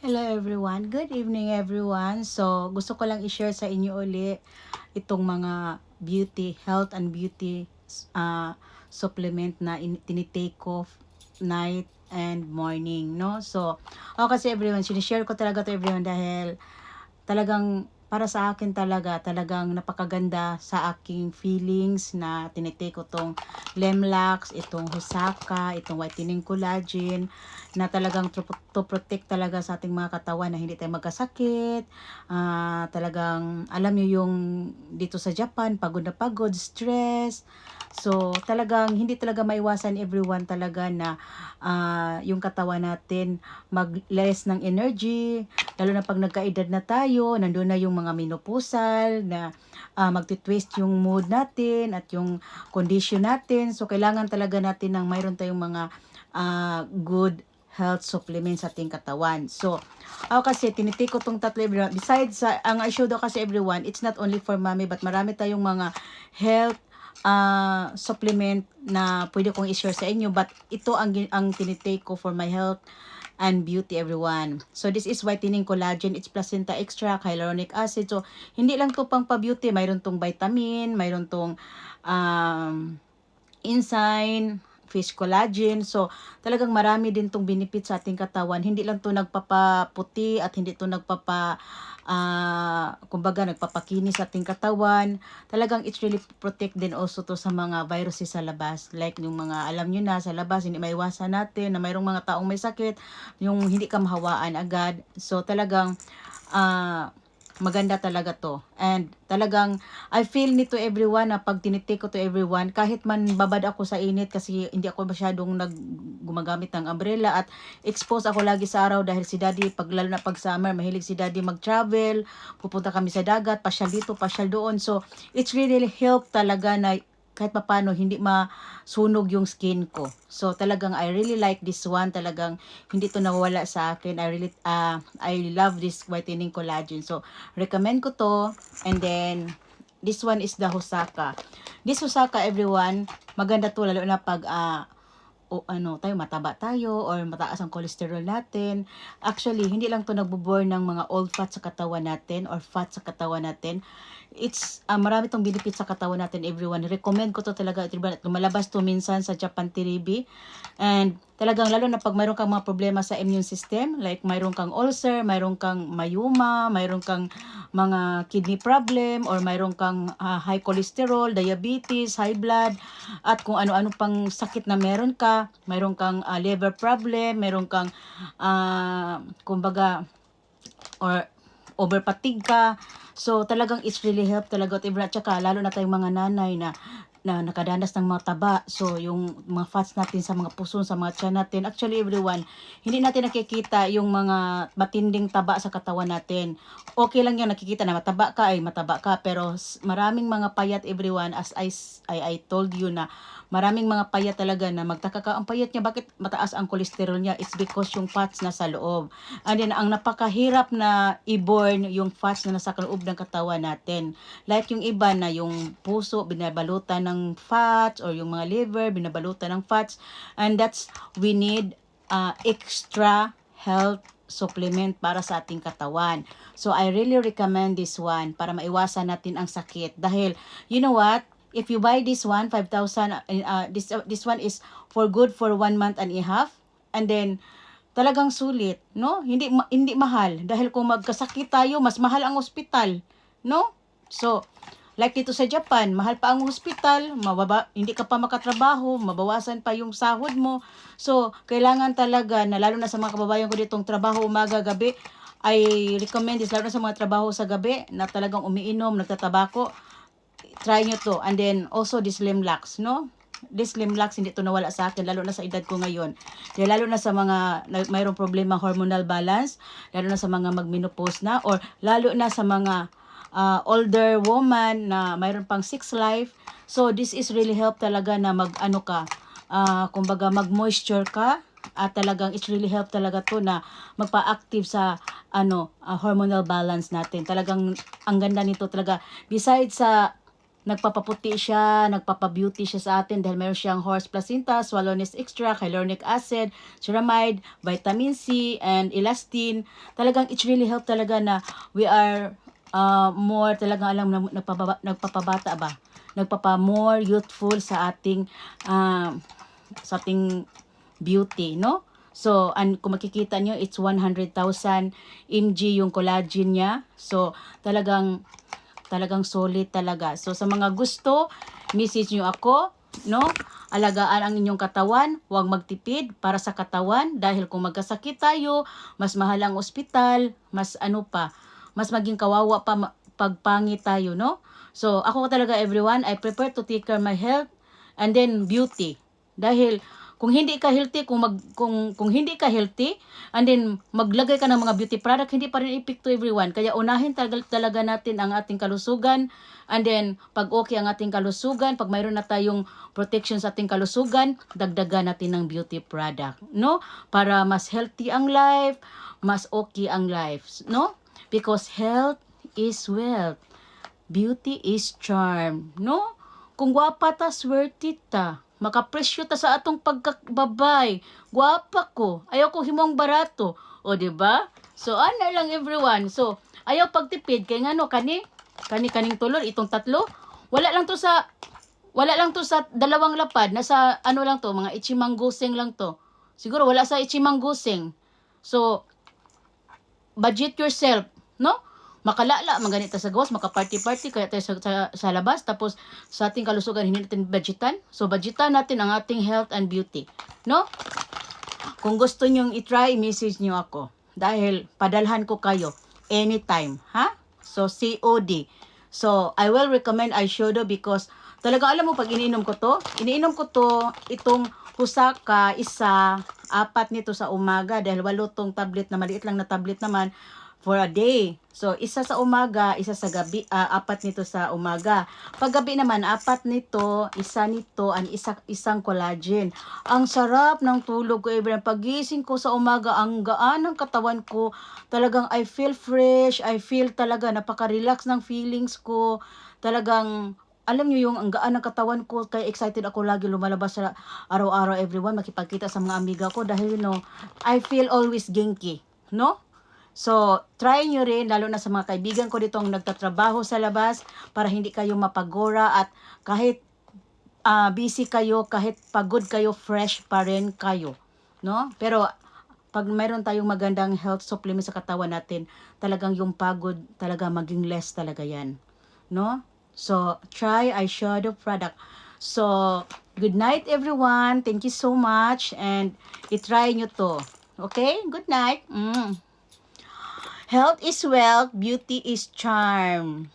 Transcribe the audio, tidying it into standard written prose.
Hello everyone. Good evening everyone. So, gusto ko lang i-share sa inyo uli itong mga health and beauty supplement na tinitake ko night and morning, no? So, ako kasi everyone, sinishare ko talaga to everyone dahil talagang para sa akin talagang napakaganda sa aking feelings na tinitake ko tong Lemlax, itong Hosaka, itong whitening collagen na talagang to protect talaga sa ating mga katawan na hindi tayo magkasakit. Talagang alam niyo yung dito sa Japan, pagod na pagod, stress. So, talagang hindi talaga maiwasan everyone talaga na yung katawan natin mag-less ng energy, lalo na pag nagkaedad na tayo, nandun na yung mga menopausal na magti-twist yung mood natin at yung condition natin. So, kailangan talaga natin ng mayroon tayong mga good health supplements sa ating katawan. So, ako kasi tinitake ko tong tatlo everyone. Besides sa ang I showed kasi everyone, it's not only for mommy but marami tayong mga health supplement na pwede kong i-share sa inyo, but ito ang tinitake ko for my health and beauty everyone. So this is whitening collagen, it's placenta extract, hyaluronic acid. So hindi lang to pang pa-beauty, mayroon tong vitamin, mayroon tong enzyme, fish collagen. So, talagang marami din tong benefit sa ating katawan. Hindi lang to nagpapaputi at hindi to kumbaga nagpapakinis sa ating katawan. Talagang it's really protect din also to sa mga viruses sa labas. Like yung mga alam nyo na sa labas, hindi maiwasan natin na mayroong mga taong may sakit, yung hindi ka mahawaan agad. So, talagang maganda talaga to. And talagang I feel nito everyone na pag tinitake ko to everyone, kahit man babad ako sa init kasi hindi ako masyadong gumagamit ng umbrella at exposed ako lagi sa araw dahil si daddy, lalo na pag summer, mahilig si daddy mag-travel, pupunta kami sa dagat, pasyal dito, pasyal doon. So, it's really help talaga na kahit papano hindi masunog yung skin ko. So talagang I really like this one. Talagang hindi to nawala sa akin. I love this whitening collagen. So recommend ko to. And then this one is the Hosaka. This Hosaka everyone, maganda to lalo na pag mataba tayo or mataas ang cholesterol natin. Actually, hindi lang to nagbo-burn ng mga old fat sa katawan natin or fat sa katawan natin. It's marami tong benefit sa katawan natin everyone. Recommend ko to talaga. Lumalabas to minsan sa Japan TV. And talagang lalo na pag mayroon kang mga problema sa immune system, like mayroon kang ulcer, mayroon kang mayuma, mayroon kang mga kidney problem, or mayroon kang high cholesterol, diabetes, high blood, at kung ano-ano pang sakit na meron ka, mayroon kang liver problem, mayroon kang kumbaga or over fatigue ka. So talagang it's really help talaga. At saka lalo na tayong mga nanay na nakadanas ng mga taba. So, yung mga fats natin sa mga puso, sa mga tiyan natin. Actually, everyone, hindi natin nakikita yung mga matinding taba sa katawan natin. Okay lang yan, nakikita na mataba ka, ay mataba ka. Pero maraming mga payat, everyone, as I told you na maraming mga payat talaga na magtaka ka, ang payat niya, bakit mataas ang cholesterol niya? It's because yung fats nasa loob. And then, ang napakahirap na i-burn yung fats na nasa loob ng katawan natin. Like yung iba na yung puso, binabalutan ng fats, or yung mga liver, binabalutan ng fats. And we need extra health supplement para sa ating katawan. So, I really recommend this one para maiwasan natin ang sakit. Dahil, you know what? If you buy this one, 5,000, this one is for good for 1 month and a half. And then, talagang sulit, no? Hindi mahal. Dahil kung magkasakit tayo, mas mahal ang ospital, no? So, like dito sa Japan, mahal pa ang hospital, hindi ka pa makatrabaho, mabawasan pa yung sahod mo. So, kailangan talaga na lalo na sa mga kababayan ko ditong trabaho umaga, gabi, I recommend this, lalo na sa mga trabaho sa gabi na talagang umiinom, nagtatabako, try nyo to. And then, also this Lemlax, no? This Lemlax, hindi to nawala sa akin, lalo na sa edad ko ngayon. Kaya lalo na sa mga mayroong problema hormonal balance, lalo na sa mga magmenopause na, or lalo na sa mga older woman na mayroon pang 6 life. So, this is really help talaga na kumbaga mag-moisture ka, at talagang it's really help talaga to na magpa-active sa hormonal balance natin. Talagang ang ganda nito talaga. Besides sa nagpapaputi siya, nagpapabeauty siya sa atin dahil meron siyang horse placenta, swallowness extract, hyaluronic acid, ceramide, vitamin C, and elastin. Talagang it's really help talaga na we are more talagang alam na nagpapabata ba? Nagpapa-more youthful sa ating beauty, no? So, kung makikita nyo, it's 100,000 mg yung collagen niya. So, talagang solid talaga. So, sa mga gusto, message nyo ako, no? Alagaan ang inyong katawan, huwag magtipid para sa katawan dahil kung magkasakit tayo, mas mahal ang ospital, mas mas maging kawawa pa pagpangit tayo, no? So, ako talaga everyone, I prefer to take care my health and then beauty. Dahil kung hindi ka healthy, kung hindi ka healthy, and then maglagay ka ng mga beauty product, hindi pa rin epekto everyone. Kaya unahin talaga natin ang ating kalusugan, and then pag okay ang ating kalusugan, pag mayroon na tayong protection sa ating kalusugan, dagdagan natin ng beauty product, no? Para mas healthy ang life, mas okay ang life, no? Because health is wealth. Beauty is charm, no? Kung gwapa ta, swerte ta. Makapresyo ta sa atong pagkababay. Gwapa ko. Ayaw ko himong barato. O, diba? So, ano lang everyone. So, ayaw pagtipid. Kaya nga no, kaning tulor, itong tatlo. Wala lang to sa dalawang lapad. Nasa, lang to, mga ichimangguseng lang to. Siguro, wala sa ichimangguseng. So, budget yourself, no? Makalala, maganita sa gawas, makaparty-party, kaya tayo sa labas, tapos sa ating kalusugan, hindi natin budgetan. So, budgetan natin ang ating health and beauty. No? Kung gusto nyong itry, message nyo ako. Dahil, padalhan ko kayo anytime. Ha? So, COD. So, I will recommend eyeshadow because talaga alam mo, pag iniinom ko to, itong husaka, isa, 4 nito sa umaga, dahil 8 tong tablet na maliit lang na tablet naman, for a day. So, isa sa umaga, isa sa gabi, 4 nito sa umaga. Pag gabi naman, 4 nito, isa nito, and isang collagen. Ang sarap ng tulog ko, every pagising ko sa umaga, ang gaan ng katawan ko. Talagang I feel fresh, I feel talaga napaka-relax ng feelings ko. Talagang, alam nyo yung ang gaan ng katawan ko, kaya excited ako lagi lumalabas sa araw-araw everyone, makipagkita sa mga amiga ko dahil I feel always genki, no? So, try nyo rin, lalo na sa mga kaibigan ko dito ang nagtatrabaho sa labas para hindi kayo mapagora at kahit busy kayo, kahit pagod kayo, fresh pa rin kayo. No? Pero, pag mayroon tayong magandang health supplement sa katawan natin, talagang yung pagod, talaga maging less talaga yan. No? So, try eyeshadow product. So, good night everyone. Thank you so much. And, itry nyo to. Okay? Good night. Health is wealth, beauty is charm.